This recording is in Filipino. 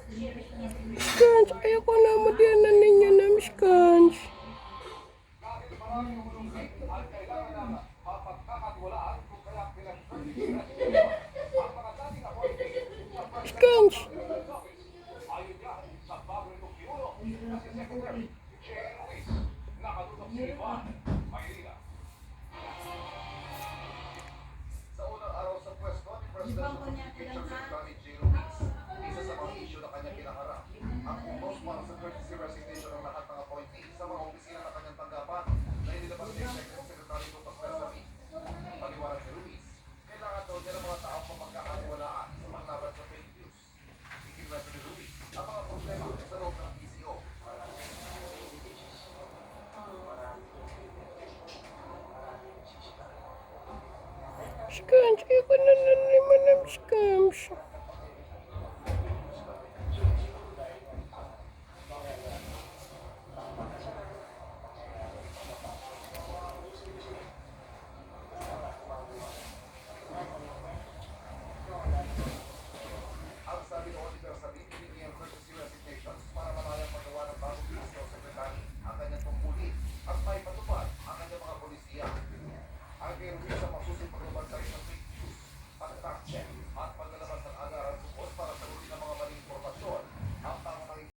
Skans, ayoko na mo din na ninyo na Skans. Skans. Sa unang araw sa pwesto ni President sa Communication Secretary J. Ruiz, isa sa mga issue na kanyang kinaharap, ang utos para sa courtesy resignation ng lahat ng appointees sa mga opisina na kanyang tanggapan na inilabas ni Executive Secretary Lucas Bersamin. Paliwanag ni Ruiz, kailangan daw niya ng mga taong pamagkakatiwalaan sa paglaban sa fake news. Ikinwento ni Ruiz ang mga problema sa loob ng PCO. Skans, ayoko na naman ng Skans. Ang sabi ng Oliver Sabin, hiningi ang courtesy resignations para malayang magawa ng bagong PCO Secretary ang kanyang tungkulin at may patupad ang kanyang mga polisiya. Ang kay Ruiz sa